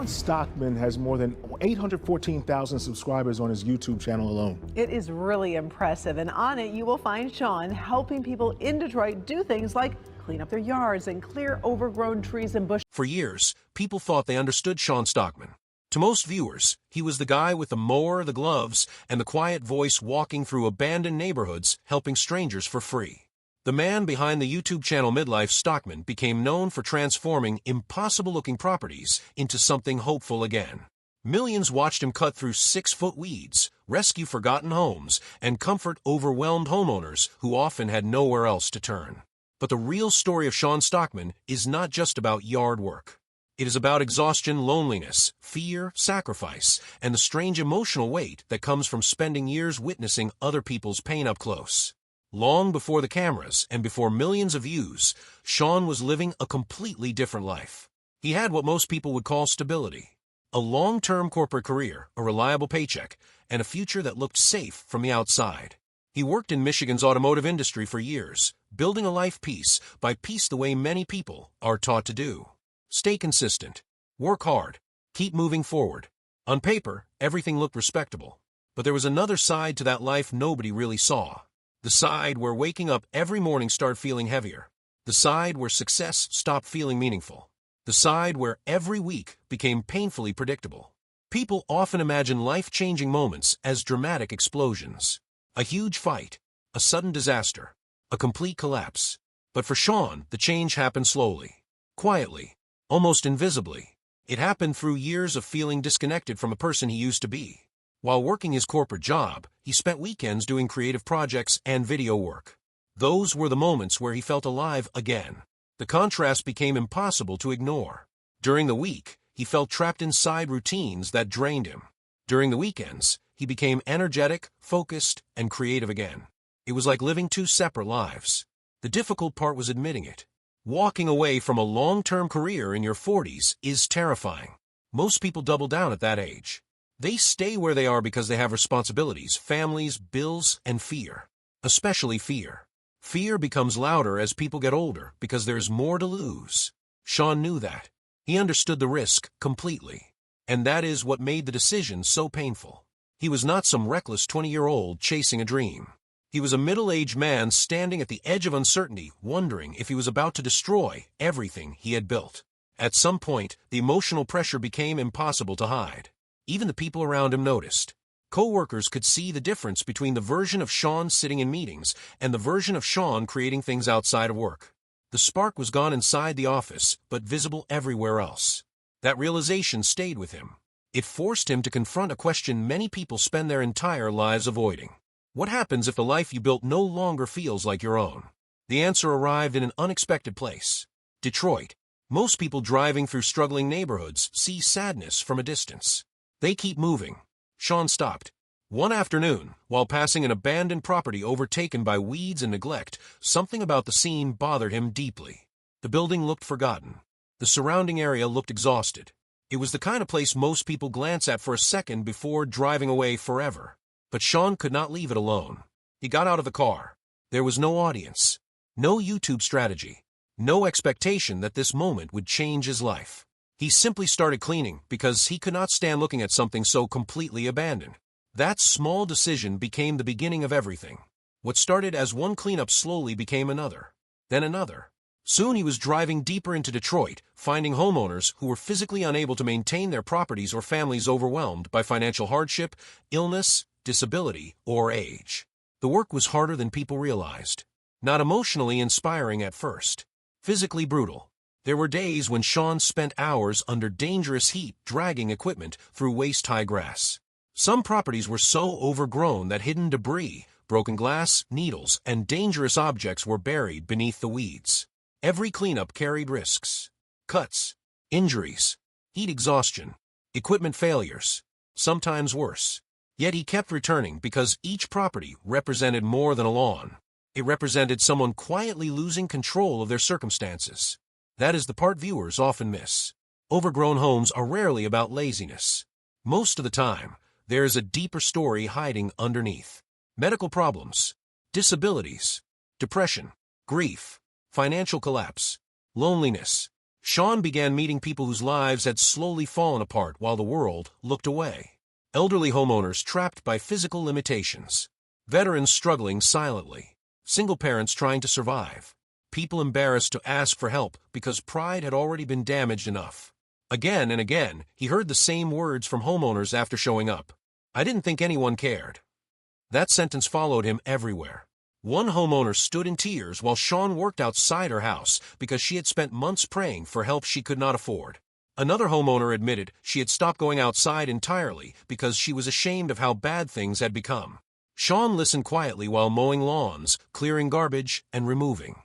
Sean Stockman has more than 814,000 subscribers on his YouTube channel alone. It is really impressive, and on it you will find Sean helping people in Detroit do things like clean up their yards and clear overgrown trees and bushes. For years, people thought they understood Sean Stockman. To most viewers, he was the guy with the mower, the gloves, and the quiet voice walking through abandoned neighborhoods helping strangers for free. The man behind the YouTube channel Midlife, Stockman, became known for transforming impossible-looking properties into something hopeful again. Millions watched him cut through 6-foot weeds, rescue forgotten homes, and comfort overwhelmed homeowners who often had nowhere else to turn. But the real story of Sean Stockman is not just about yard work. It is about exhaustion, loneliness, fear, sacrifice, and the strange emotional weight that comes from spending years witnessing other people's pain up close. Long before the cameras and before millions of views, Sean was living a completely different life. He had what most people would call stability. A long-term corporate career, a reliable paycheck, and a future that looked safe from the outside. He worked in Michigan's automotive industry for years, building a life piece by piece the way many people are taught to do. Stay consistent. Work hard. Keep moving forward. On paper, everything looked respectable. But there was another side to that life nobody really saw. The side where waking up every morning started feeling heavier. The side where success stopped feeling meaningful. The side where every week became painfully predictable. People often imagine life-changing moments as dramatic explosions. A huge fight, a sudden disaster, a complete collapse. But for Sean, the change happened slowly, quietly, almost invisibly. It happened through years of feeling disconnected from a person he used to be. While working his corporate job, he spent weekends doing creative projects and video work. Those were the moments where he felt alive again. The contrast became impossible to ignore. During the week, he felt trapped inside routines that drained him. During the weekends, he became energetic, focused, and creative again. It was like living two separate lives. The difficult part was admitting it. Walking away from a long-term career in your 40s is terrifying. Most people double down at that age. They stay where they are because they have responsibilities, families, bills, and fear. Especially fear. Fear becomes louder as people get older because there's more to lose. Sean knew that. He understood the risk completely. And that is what made the decision so painful. He was not some reckless 20-year-old chasing a dream. He was a middle-aged man standing at the edge of uncertainty, wondering if he was about to destroy everything he had built. At some point, the emotional pressure became impossible to hide. Even the people around him noticed. Co-workers could see the difference between the version of Sean sitting in meetings and the version of Sean creating things outside of work. The spark was gone inside the office, but visible everywhere else. That realization stayed with him. It forced him to confront a question many people spend their entire lives avoiding. What happens if the life you built no longer feels like your own? The answer arrived in an unexpected place. Detroit. Most people driving through struggling neighborhoods see sadness from a distance. They keep moving. Sean stopped. One afternoon, while passing an abandoned property overtaken by weeds and neglect, something about the scene bothered him deeply. The building looked forgotten. The surrounding area looked exhausted. It was the kind of place most people glance at for a second before driving away forever. But Sean could not leave it alone. He got out of the car. There was no audience, no YouTube strategy, no expectation that this moment would change his life. He simply started cleaning because he could not stand looking at something so completely abandoned. That small decision became the beginning of everything. What started as one cleanup slowly became another, then another. Soon he was driving deeper into Detroit, finding homeowners who were physically unable to maintain their properties or families overwhelmed by financial hardship, illness, disability, or age. The work was harder than people realized. Not emotionally inspiring at first. Physically brutal. There were days when Sean spent hours under dangerous heat dragging equipment through waist-high grass. Some properties were so overgrown that hidden debris, broken glass, needles, and dangerous objects were buried beneath the weeds. Every cleanup carried risks. Cuts, injuries, heat exhaustion, equipment failures, sometimes worse. Yet he kept returning because each property represented more than a lawn. It represented someone quietly losing control of their circumstances. That is the part viewers often miss. Overgrown homes are rarely about laziness. Most of the time, there is a deeper story hiding underneath. Medical problems, disabilities, depression, grief, financial collapse, loneliness. Sean began meeting people whose lives had slowly fallen apart while the world looked away. Elderly homeowners trapped by physical limitations. Veterans struggling silently. Single parents trying to survive. People embarrassed to ask for help because pride had already been damaged enough. Again and again, he heard the same words from homeowners after showing up. "I didn't think anyone cared." That sentence followed him everywhere. One homeowner stood in tears while Sean worked outside her house because she had spent months praying for help she could not afford. Another homeowner admitted she had stopped going outside entirely because she was ashamed of how bad things had become. Sean listened quietly while mowing lawns, clearing garbage, and removing.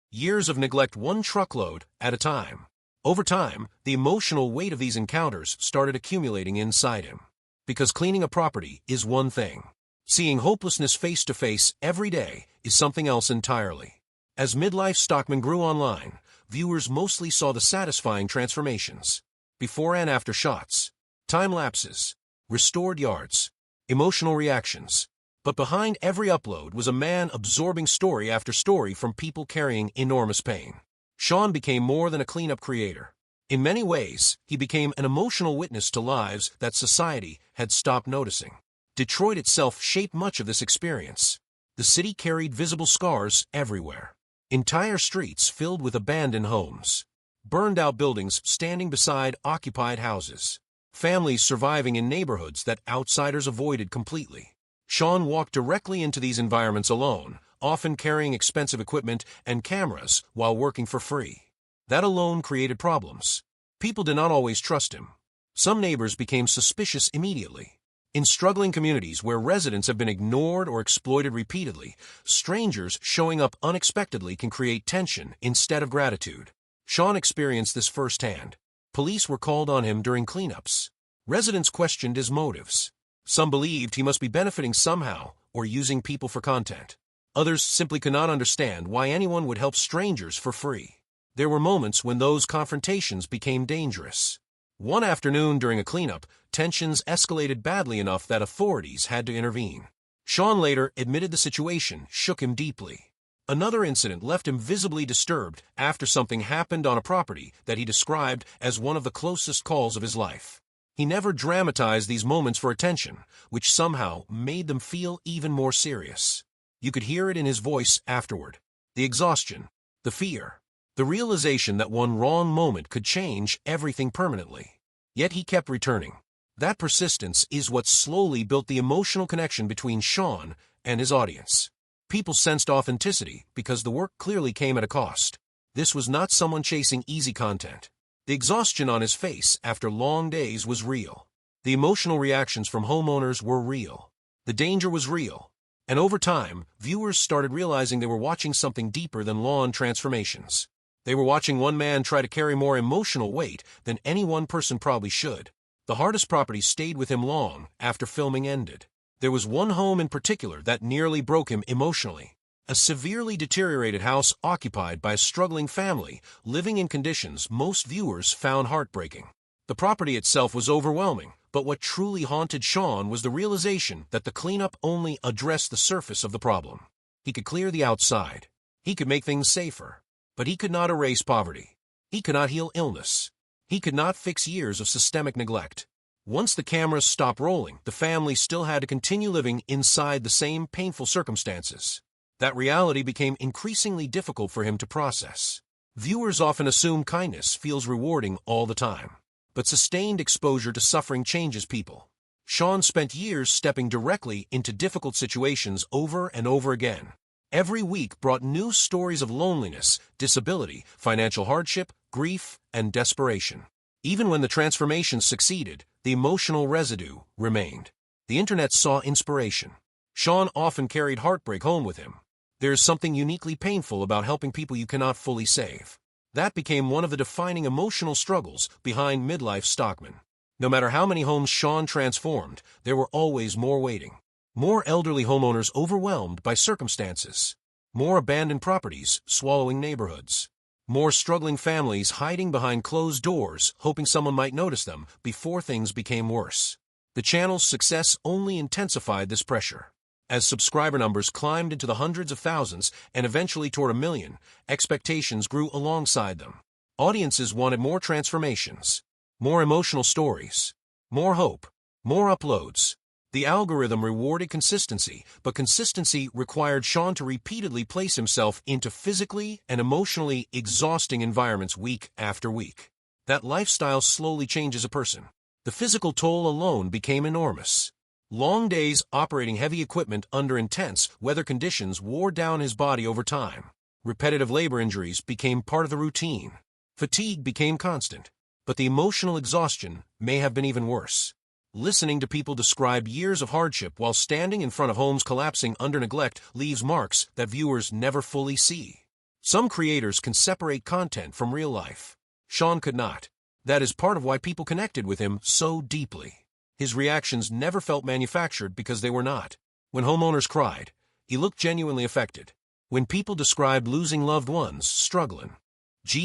Years of neglect, one truckload at a time. Over time, the emotional weight of these encounters started accumulating inside him. Because cleaning a property is one thing. Seeing hopelessness face to face every day is something else entirely. As Midlife Stockman grew online, viewers mostly saw the satisfying transformations. Before and after shots, time lapses, restored yards, emotional reactions. But behind every upload was a man absorbing story after story from people carrying enormous pain. Sean became more than a cleanup creator. In many ways, he became an emotional witness to lives that society had stopped noticing. Detroit itself shaped much of this experience. The city carried visible scars everywhere. Entire streets filled with abandoned homes. Burned-out buildings standing beside occupied houses. Families surviving in neighborhoods that outsiders avoided completely. Sean walked directly into these environments alone, often carrying expensive equipment and cameras while working for free. That alone created problems. People did not always trust him. Some neighbors became suspicious immediately. In struggling communities where residents have been ignored or exploited repeatedly, strangers showing up unexpectedly can create tension instead of gratitude. Sean experienced this firsthand. Police were called on him during cleanups. Residents questioned his motives. Some believed he must be benefiting somehow or using people for content. Others simply could not understand why anyone would help strangers for free. There were moments when those confrontations became dangerous. One afternoon during a cleanup, tensions escalated badly enough that authorities had to intervene. Sean later admitted the situation shook him deeply. Another incident left him visibly disturbed after something happened on a property that he described as one of the closest calls of his life. He never dramatized these moments for attention, which somehow made them feel even more serious. You could hear it in his voice afterward. The exhaustion, the fear, the realization that one wrong moment could change everything permanently. Yet he kept returning. That persistence is what slowly built the emotional connection between Sean and his audience. People sensed authenticity because the work clearly came at a cost. This was not someone chasing easy content. The exhaustion on his face after long days was real. The emotional reactions from homeowners were real. The danger was real. And over time, viewers started realizing they were watching something deeper than lawn transformations. They were watching one man try to carry more emotional weight than any one person probably should. The hardest properties stayed with him long after filming ended. There was one home in particular that nearly broke him emotionally. A severely deteriorated house occupied by a struggling family, living in conditions most viewers found heartbreaking. The property itself was overwhelming, but what truly haunted Sean was the realization that the cleanup only addressed the surface of the problem. He could clear the outside. He could make things safer. But he could not erase poverty. He could not heal illness. He could not fix years of systemic neglect. Once the cameras stopped rolling, the family still had to continue living inside the same painful circumstances. That reality became increasingly difficult for him to process. Viewers often assume kindness feels rewarding all the time. But sustained exposure to suffering changes people. Sean spent years stepping directly into difficult situations over and over again. Every week brought new stories of loneliness, disability, financial hardship, grief, and desperation. Even when the transformations succeeded, the emotional residue remained. The internet saw inspiration. Sean often carried heartbreak home with him. There is something uniquely painful about helping people you cannot fully save. That became one of the defining emotional struggles behind Midlife Stockman. No matter how many homes Sean transformed, there were always more waiting. More elderly homeowners overwhelmed by circumstances. More abandoned properties swallowing neighborhoods. More struggling families hiding behind closed doors, hoping someone might notice them before things became worse. The channel's success only intensified this pressure. As subscriber numbers climbed into the hundreds of thousands and eventually toward 1 million, expectations grew alongside them. Audiences wanted more transformations, more emotional stories, more hope, more uploads. The algorithm rewarded consistency, but consistency required Sean to repeatedly place himself into physically and emotionally exhausting environments week after week. That lifestyle slowly changes a person. The physical toll alone became enormous. Long days operating heavy equipment under intense weather conditions wore down his body over time. Repetitive labor injuries became part of the routine. Fatigue became constant. But the emotional exhaustion may have been even worse. Listening to people describe years of hardship while standing in front of homes collapsing under neglect leaves marks that viewers never fully see. Some creators can separate content from real life. Sean could not. That is part of why people connected with him so deeply. His reactions never felt manufactured because they were not. When homeowners cried, he looked genuinely affected. When people described losing loved ones, struggling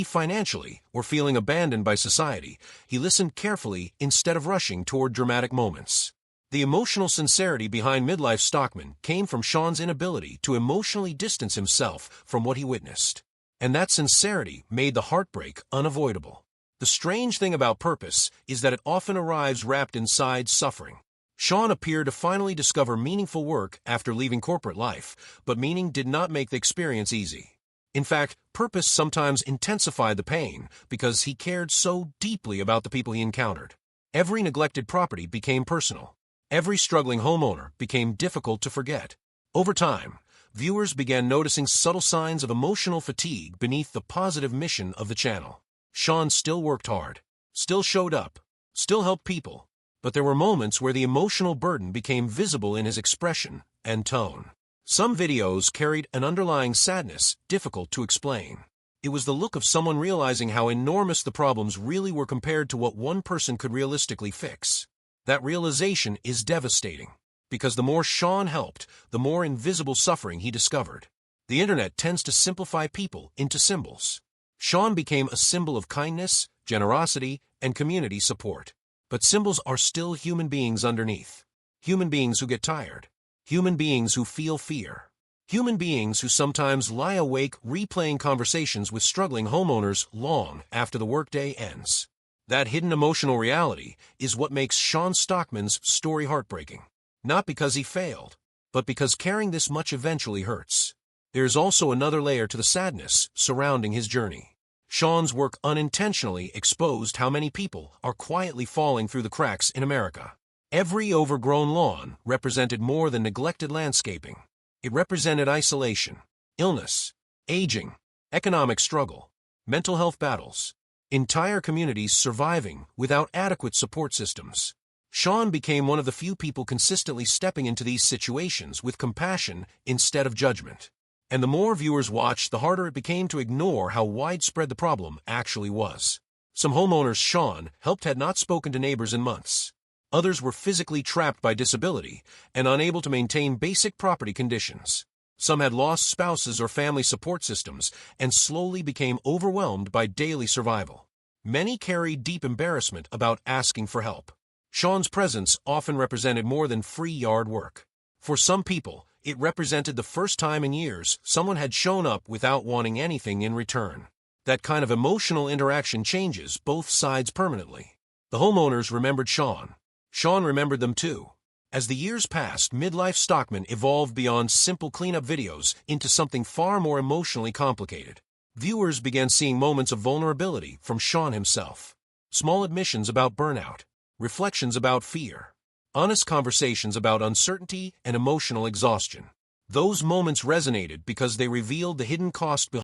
financially, or feeling abandoned by society, he listened carefully instead of rushing toward dramatic moments. The emotional sincerity behind Midlife Stockman came from Sean's inability to emotionally distance himself from what he witnessed. And that sincerity made the heartbreak unavoidable. The strange thing about purpose is that it often arrives wrapped inside suffering. Sean appeared to finally discover meaningful work after leaving corporate life, but meaning did not make the experience easy. In fact, purpose sometimes intensified the pain because he cared so deeply about the people he encountered. Every neglected property became personal. Every struggling homeowner became difficult to forget. Over time, viewers began noticing subtle signs of emotional fatigue beneath the positive mission of the channel. Sean still worked hard, still showed up, still helped people, but there were moments where the emotional burden became visible in his expression and tone. Some videos carried an underlying sadness difficult to explain. It was the look of someone realizing how enormous the problems really were compared to what one person could realistically fix. That realization is devastating, because the more Sean helped, the more invisible suffering he discovered. The internet tends to simplify people into symbols. Sean became a symbol of kindness, generosity, and community support. But symbols are still human beings underneath. Human beings who get tired. Human beings who feel fear. Human beings who sometimes lie awake replaying conversations with struggling homeowners long after the workday ends. That hidden emotional reality is what makes Sean Stockman's story heartbreaking. Not because he failed, but because caring this much eventually hurts. There is also another layer to the sadness surrounding his journey. Sean's work unintentionally exposed how many people are quietly falling through the cracks in America. Every overgrown lawn represented more than neglected landscaping. It represented isolation, illness, aging, economic struggle, mental health battles, entire communities surviving without adequate support systems. Sean became one of the few people consistently stepping into these situations with compassion instead of judgment. And the more viewers watched, the harder it became to ignore how widespread the problem actually was. Some homeowners Sean helped had not spoken to neighbors in months. Others were physically trapped by disability and unable to maintain basic property conditions. Some had lost spouses or family support systems and slowly became overwhelmed by daily survival. Many carried deep embarrassment about asking for help. Sean's presence often represented more than free yard work. For some people, it represented the first time in years someone had shown up without wanting anything in return. That kind of emotional interaction changes both sides permanently. The homeowners remembered Sean. Sean remembered them too. As the years passed, Midlife Stockman evolved beyond simple cleanup videos into something far more emotionally complicated. Viewers began seeing moments of vulnerability from Sean himself. Small admissions about burnout, reflections about fear, honest conversations about uncertainty and emotional exhaustion. Those moments resonated because they revealed the hidden cost behind